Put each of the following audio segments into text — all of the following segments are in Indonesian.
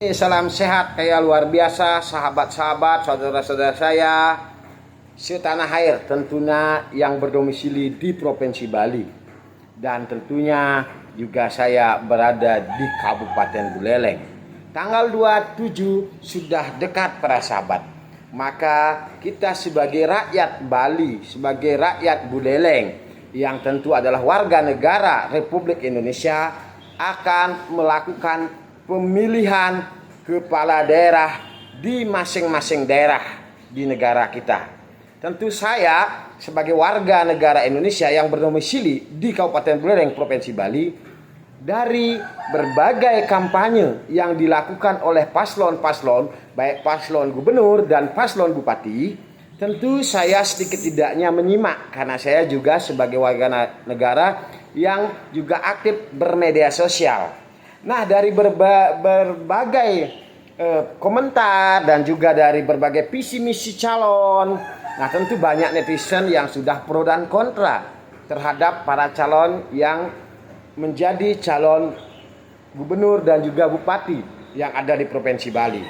Salam sehat kayak luar biasa, sahabat-sahabat, saudara-saudara saya setanah air tentunya yang berdomisili di Provinsi Bali. Dan tentunya juga saya berada di Kabupaten Buleleng. Tanggal 27 sudah dekat para sahabat. Maka kita sebagai rakyat Bali, sebagai rakyat Buleleng yang tentu adalah warga negara Republik Indonesia akan melakukan pemilihan kepala daerah di masing-masing daerah di negara kita. Tentu saya sebagai warga negara Indonesia yang berdomisili di Kabupaten Buleleng, Provinsi Bali, dari berbagai kampanye yang dilakukan oleh paslon-paslon, baik paslon gubernur dan paslon bupati, tentu saya sedikit tidaknya menyimak karena saya juga sebagai warga negara yang juga aktif bermedia sosial. Nah, dari berbagai komentar dan juga dari berbagai visi misi calon, nah tentu banyak netizen yang sudah pro dan kontra terhadap para calon yang menjadi calon gubernur dan juga bupati yang ada di Provinsi Bali.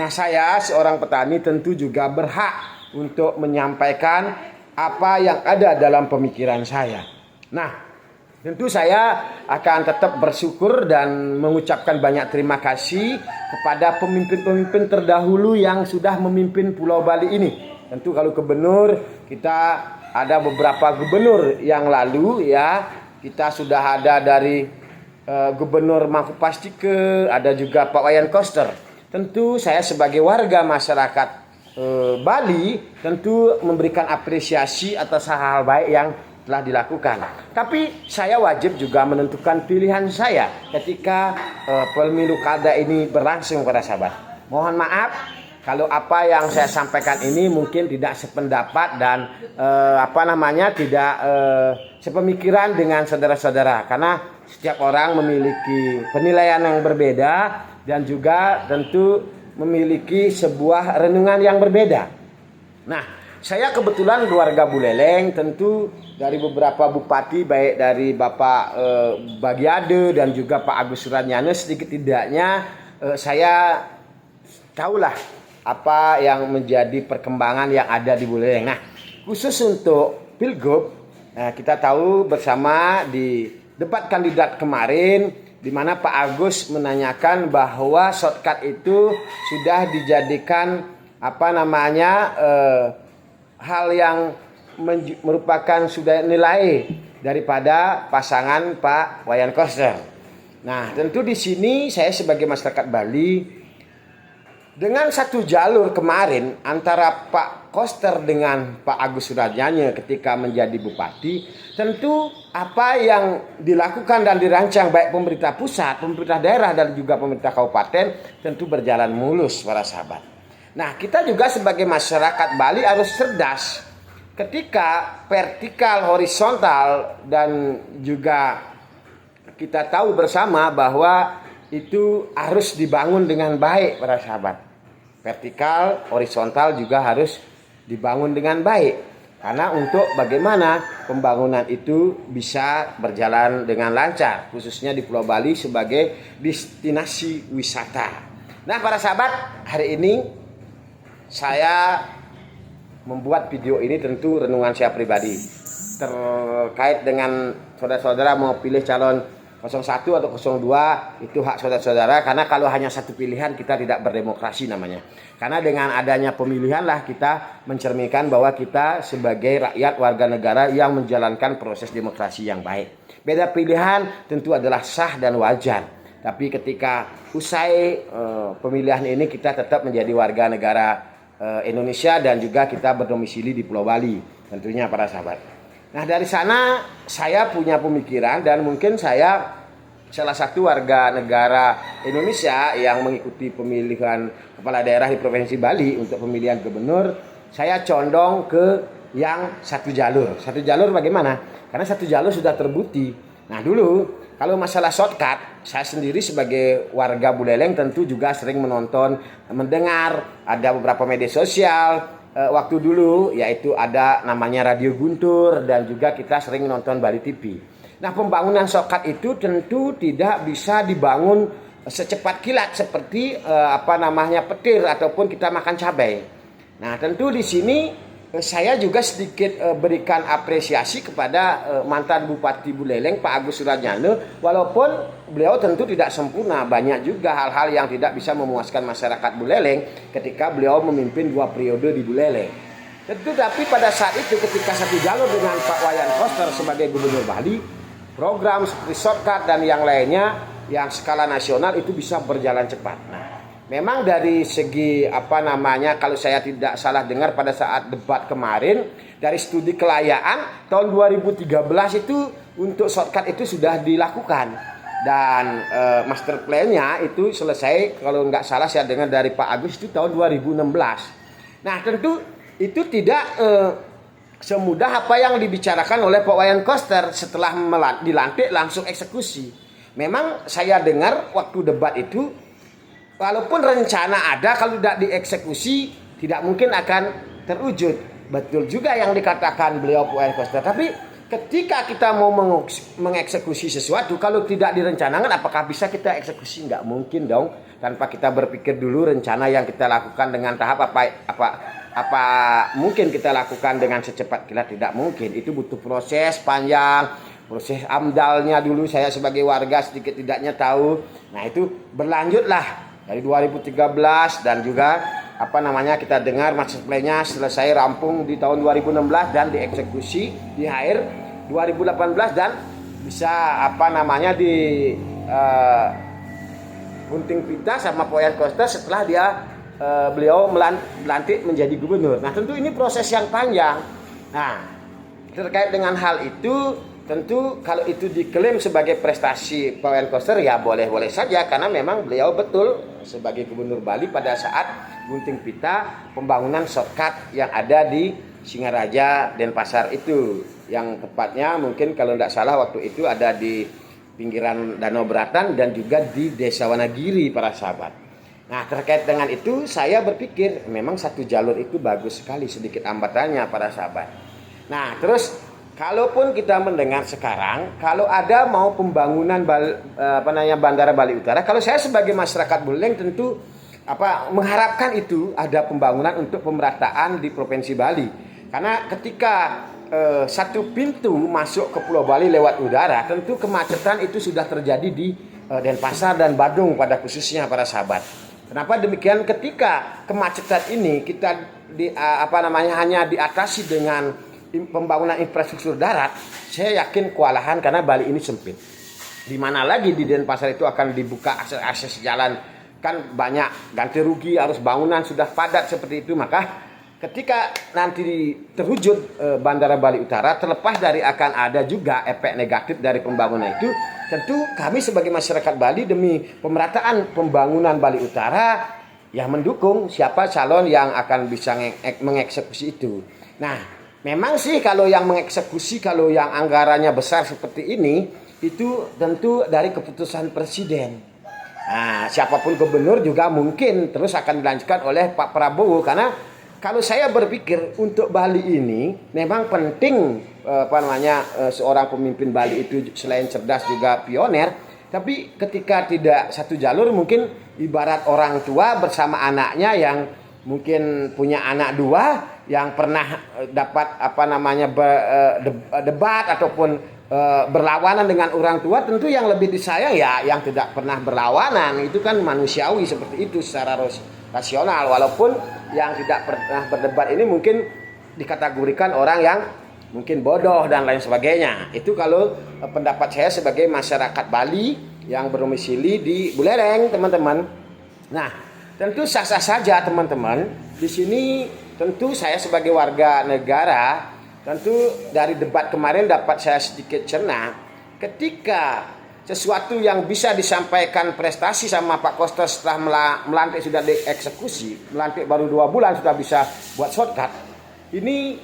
Nah, saya seorang petani tentu juga berhak untuk menyampaikan apa yang ada dalam pemikiran saya. Nah, tentu saya akan tetap bersyukur dan mengucapkan banyak terima kasih kepada pemimpin-pemimpin terdahulu yang sudah memimpin Pulau Bali ini. Tentu kalau gubernur, kita ada beberapa gubernur yang lalu ya. Kita sudah ada dari Gubernur Mangku Pastike, ada juga Pak Wayan Koster. Tentu saya sebagai warga masyarakat Bali tentu memberikan apresiasi atas hal-hal baik yang telah dilakukan. Tapi saya wajib juga menentukan pilihan saya ketika pemilu kada ini berlangsung para sahabat. Mohon maaf kalau apa yang saya sampaikan ini mungkin tidak sependapat dan tidak sepemikiran dengan saudara-saudara, karena setiap orang memiliki penilaian yang berbeda dan juga tentu memiliki sebuah renungan yang berbeda. Nah, saya kebetulan keluarga Buleleng, tentu dari beberapa bupati, baik dari Bapak Bagiade dan juga Pak Agus Suranyana, sedikit tidaknya saya tahulah apa yang menjadi perkembangan yang ada di Buleleng. Nah, khusus untuk Pilgub, kita tahu bersama di debat kandidat kemarin, di mana Pak Agus menanyakan bahwa shortcut itu sudah dijadikan hal yang merupakan sudah nilai daripada pasangan Pak Wayan Koster. Nah, tentu di sini saya sebagai masyarakat Bali, dengan satu jalur kemarin antara Pak Koster dengan Pak Agus Suranyana ketika menjadi bupati, tentu apa yang dilakukan dan dirancang baik pemerintah pusat, pemerintah daerah dan juga pemerintah kabupaten tentu berjalan mulus para sahabat. Nah, kita juga sebagai masyarakat Bali harus cerdas ketika vertikal, horizontal, dan juga kita tahu bersama bahwa itu harus dibangun dengan baik para sahabat. Vertikal, horizontal juga harus dibangun dengan baik. Karena untuk bagaimana pembangunan itu bisa berjalan dengan lancar, khususnya di Pulau Bali sebagai destinasi wisata. Nah, para sahabat, hari ini saya membuat video ini tentu renungan saya pribadi terkait dengan saudara-saudara mau pilih calon 01 atau 02, itu hak saudara-saudara, karena kalau hanya satu pilihan kita tidak berdemokrasi namanya. Karena dengan adanya pemilihan lah kita mencerminkan bahwa kita sebagai rakyat warga negara yang menjalankan proses demokrasi yang baik. Beda pilihan tentu adalah sah dan wajar. Tapi ketika usai pemilihan ini kita tetap menjadi warga negara Indonesia dan juga kita berdomisili di Pulau Bali tentunya para sahabat. Nah, dari sana saya punya pemikiran dan mungkin saya salah satu warga negara Indonesia yang mengikuti pemilihan kepala daerah di Provinsi Bali untuk pemilihan gubernur. Saya condong ke yang satu jalur. Satu jalur bagaimana? Karena satu jalur sudah terbukti. Nah, dulu kalau masalah shortcut, saya sendiri sebagai warga Buleleng tentu juga sering menonton, mendengar ada beberapa media sosial waktu dulu, yaitu ada namanya Radio Guntur dan juga kita sering nonton Bali TV. Nah, pembangunan shortcut itu tentu tidak bisa dibangun secepat kilat seperti petir ataupun kita makan cabai. Nah, tentu di sini saya juga sedikit berikan apresiasi kepada mantan Bupati Buleleng Pak Agus Suradjana, walaupun beliau tentu tidak sempurna, banyak juga hal-hal yang tidak bisa memuaskan masyarakat Buleleng ketika beliau memimpin 2 periode di Buleleng. Tentu tapi pada saat itu ketika satu jalur dengan Pak Wayan Koster sebagai Gubernur Bali, program seperti shortcut dan yang lainnya yang skala nasional itu bisa berjalan cepat. Nah, memang dari segi kalau saya tidak salah dengar pada saat debat kemarin, dari studi kelayaan tahun 2013 itu untuk shortcut itu sudah dilakukan dan master plan-nya itu selesai kalau nggak salah saya dengar dari Pak Agus itu tahun 2016. Nah, tentu itu tidak semudah apa yang dibicarakan oleh Pak Wayan Koster setelah dilantik langsung eksekusi. Memang saya dengar waktu debat itu, walaupun rencana ada, kalau tidak dieksekusi tidak mungkin akan terwujud. Betul juga yang dikatakan beliau Pak Wayan Koster. Tapi ketika kita mau mengeksekusi sesuatu, kalau tidak direncanakan, apakah bisa kita eksekusi? Nggak mungkin dong, tanpa kita berpikir dulu rencana yang kita lakukan dengan tahap apa mungkin kita lakukan dengan secepat kilat, tidak mungkin. Itu butuh proses panjang. Proses amdalnya dulu saya sebagai warga sedikit tidaknya tahu. Nah, itu berlanjutlah dari 2013 dan juga kita dengar master plan-nya selesai rampung di tahun 2016 dan dieksekusi di akhir 2018 dan bisa gunting pita sama Pak Wayan Koster setelah beliau melantik menjadi gubernur. Nah, tentu ini proses yang panjang. Nah, terkait dengan hal itu, tentu kalau itu diklaim sebagai prestasi Pak Wayan Koster ya boleh-boleh saja, karena memang beliau betul sebagai Gubernur Bali pada saat gunting pita pembangunan shortcut yang ada di Singaraja Denpasar itu, yang tepatnya mungkin kalau tidak salah waktu itu ada di pinggiran Danau Beratan dan juga di Desa Wanagiri para sahabat. Nah, terkait dengan itu saya berpikir memang satu jalur itu bagus sekali, sedikit hambatannya para sahabat. Nah, terus kalaupun kita mendengar sekarang, kalau ada mau pembangunan Bandara Bali Utara, kalau saya sebagai masyarakat Buleleng tentu mengharapkan itu ada pembangunan untuk pemerataan di Provinsi Bali. Karena ketika satu pintu masuk ke Pulau Bali lewat udara, tentu kemacetan itu sudah terjadi di Denpasar dan Badung pada khususnya para sahabat. Kenapa demikian? Ketika kemacetan ini kita hanya diatasi dengan pembangunan infrastruktur darat, saya yakin kewalahan karena Bali ini sempit. Di mana lagi di Denpasar itu akan dibuka akses jalan, kan banyak ganti rugi, harus bangunan sudah padat seperti itu. Maka ketika nanti terwujud Bandara Bali Utara, terlepas dari akan ada juga efek negatif dari pembangunan itu, tentu kami sebagai masyarakat Bali demi pemerataan pembangunan Bali Utara yang mendukung siapa calon yang akan bisa mengeksekusi itu. Nah, memang sih kalau yang mengeksekusi, kalau yang anggarannya besar seperti ini, itu tentu dari keputusan presiden. Nah, siapapun gubernur juga mungkin terus akan dilanjutkan oleh Pak Prabowo. Karena kalau saya berpikir untuk Bali ini memang penting seorang pemimpin Bali itu selain cerdas juga pioner. Tapi ketika tidak satu jalur, mungkin ibarat orang tua bersama anaknya yang mungkin punya anak 2 yang pernah dapat debat ataupun berlawanan dengan orang tua, tentu yang lebih disayang ya yang tidak pernah berlawanan. Itu kan manusiawi seperti itu secara rasional, walaupun yang tidak pernah berdebat ini mungkin dikategorikan orang yang mungkin bodoh dan lain sebagainya. Itu kalau pendapat saya sebagai masyarakat Bali yang berdomisili di Buleleng, teman-teman. Nah, tentu sah-sah saja teman-teman. Di sini tentu saya sebagai warga negara, tentu dari debat kemarin dapat saya sedikit cerna. Ketika sesuatu yang bisa disampaikan prestasi sama Pak Koster setelah melantik sudah dieksekusi, melantik baru 2 bulan sudah bisa buat shortcut. Ini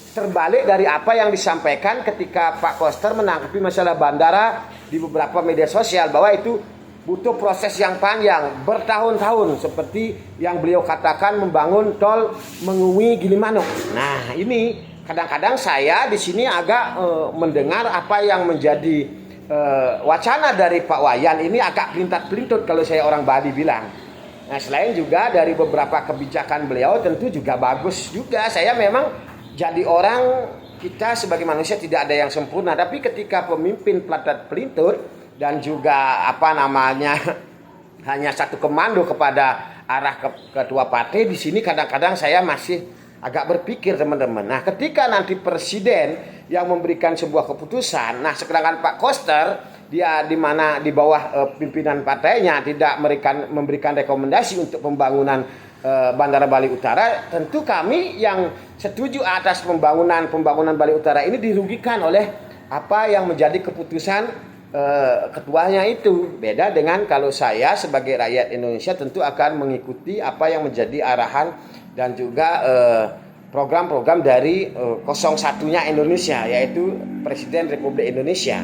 terbalik dari apa yang disampaikan ketika Pak Koster menanggapi masalah bandara di beberapa media sosial, bahwa itu butuh proses yang panjang, bertahun-tahun, seperti yang beliau katakan membangun tol Mengui Gilimanuk. Nah, ini kadang-kadang saya di sini agak mendengar apa yang menjadi wacana dari Pak Wayan ini agak pelintat-pelintut kalau saya orang Bali bilang. Nah, selain juga dari beberapa kebijakan beliau tentu juga bagus juga. Saya memang jadi orang, kita sebagai manusia tidak ada yang sempurna, tapi ketika pemimpin pelintat-pelintut dan juga hanya satu komando kepada arah ketua partai, di sini kadang-kadang saya masih agak berpikir teman-teman. Nah, ketika nanti presiden yang memberikan sebuah keputusan, nah sedangkan Pak Koster dia di bawah pimpinan partainya tidak memberikan rekomendasi untuk pembangunan Bandara Bali Utara, tentu kami yang setuju atas pembangunan Bali Utara ini dirugikan oleh apa yang menjadi keputusan ketuanya itu. Beda dengan kalau saya sebagai rakyat Indonesia tentu akan mengikuti apa yang menjadi arahan dan juga program-program dari 01-nya Indonesia, yaitu Presiden Republik Indonesia.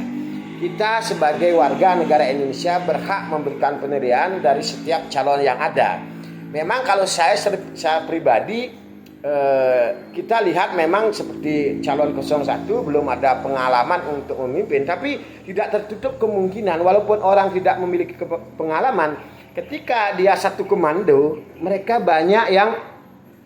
Kita sebagai warga negara Indonesia berhak memberikan penilaian dari setiap calon yang ada. Memang kalau saya pribadi, kita lihat memang seperti calon 01 belum ada pengalaman untuk memimpin, tapi tidak tertutup kemungkinan walaupun orang tidak memiliki pengalaman, ketika dia satu komando, mereka banyak yang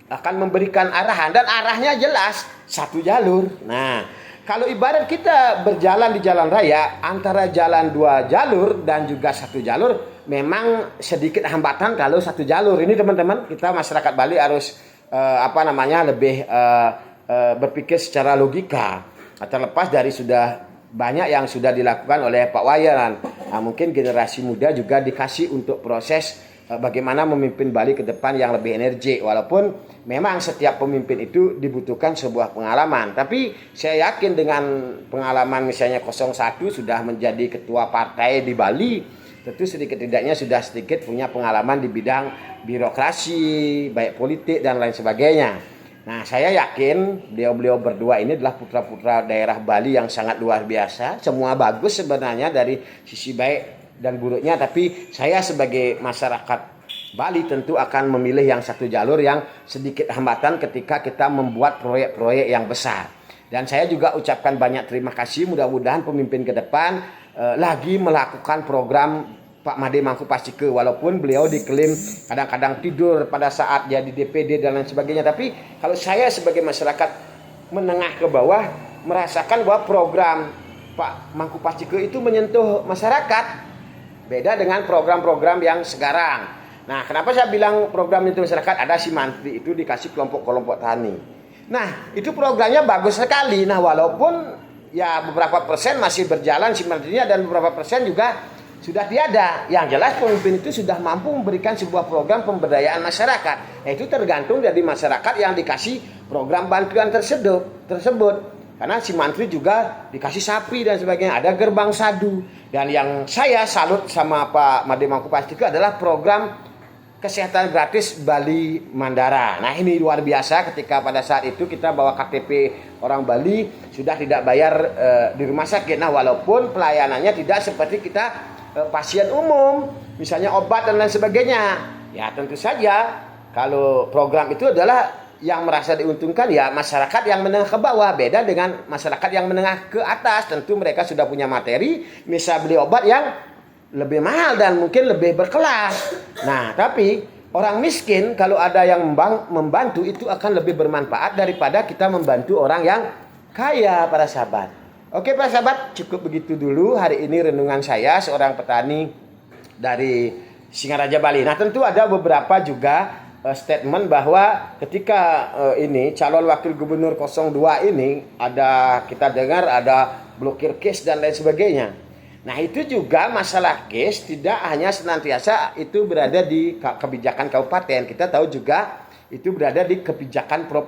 akan memberikan arahan, dan arahnya jelas, satu jalur. Nah, kalau ibarat kita berjalan di jalan raya, antara jalan 2 jalur dan juga 1 jalur, memang sedikit hambatan kalau 1 jalur. Ini teman-teman, kita masyarakat Bali harus lebih berpikir secara logika. Terlepas dari sudah banyak yang sudah dilakukan oleh Pak Wayan. Nah, mungkin generasi muda juga dikasih untuk proses bagaimana memimpin Bali ke depan yang lebih energik. Walaupun memang setiap pemimpin itu dibutuhkan sebuah pengalaman. Tapi saya yakin dengan pengalaman misalnya 01 sudah menjadi ketua partai di Bali, tentu sedikit-tidaknya sudah sedikit punya pengalaman di bidang birokrasi, baik politik dan lain sebagainya. Nah, saya yakin beliau-beliau berdua ini adalah putra-putra daerah Bali yang sangat luar biasa. Semua bagus sebenarnya dari sisi baik dan buruknya, tapi saya sebagai masyarakat Bali tentu akan memilih yang 1 jalur yang sedikit hambatan ketika kita membuat proyek-proyek yang besar. Dan saya juga ucapkan banyak terima kasih, mudah-mudahan pemimpin ke depan lagi melakukan program Pak Made Mangkupacike, walaupun beliau diklaim kadang-kadang tidur pada saat dia di DPD dan lain sebagainya, tapi kalau saya sebagai masyarakat menengah ke bawah merasakan bahwa program Pak Mangkupacike itu menyentuh masyarakat. Beda dengan program-program yang sekarang. Nah, kenapa saya bilang program itu masyarakat? Ada si Mantri itu dikasih kelompok-kelompok tani. Nah, itu programnya bagus sekali. Nah, walaupun ya beberapa persen masih berjalan si Mantrinya dan beberapa persen juga sudah tiada. Yang jelas pemimpin itu sudah mampu memberikan sebuah program pemberdayaan masyarakat. Nah, itu tergantung dari masyarakat yang dikasih program bantuan tersebut. Karena si Mantri juga dikasih sapi dan sebagainya, ada gerbang sadu. Dan yang saya salut sama Pak Made Mangkupacike adalah program kesehatan gratis Bali Mandara. Nah, ini luar biasa ketika pada saat itu kita bawa KTP orang Bali sudah tidak bayar di rumah sakit. Nah, walaupun pelayanannya tidak seperti kita pasien umum, misalnya obat dan lain sebagainya. Ya, tentu saja kalau program itu adalah yang merasa diuntungkan ya masyarakat yang menengah ke bawah. Beda dengan masyarakat yang menengah ke atas, tentu mereka sudah punya materi, bisa beli obat yang lebih mahal dan mungkin lebih berkelas. Nah, tapi orang miskin kalau ada yang membantu itu akan lebih bermanfaat daripada kita membantu orang yang kaya, para sahabat. Oke, para sahabat, cukup begitu dulu hari ini renungan saya seorang petani dari Singaraja Bali. Nah, tentu ada beberapa juga statement bahwa ketika ini calon wakil gubernur 02 ini kita dengar ada blokir case dan lain sebagainya. Nah, itu juga masalah case tidak hanya senantiasa itu berada di kebijakan kabupaten. Kita tahu juga itu berada di kebijakan provinsi.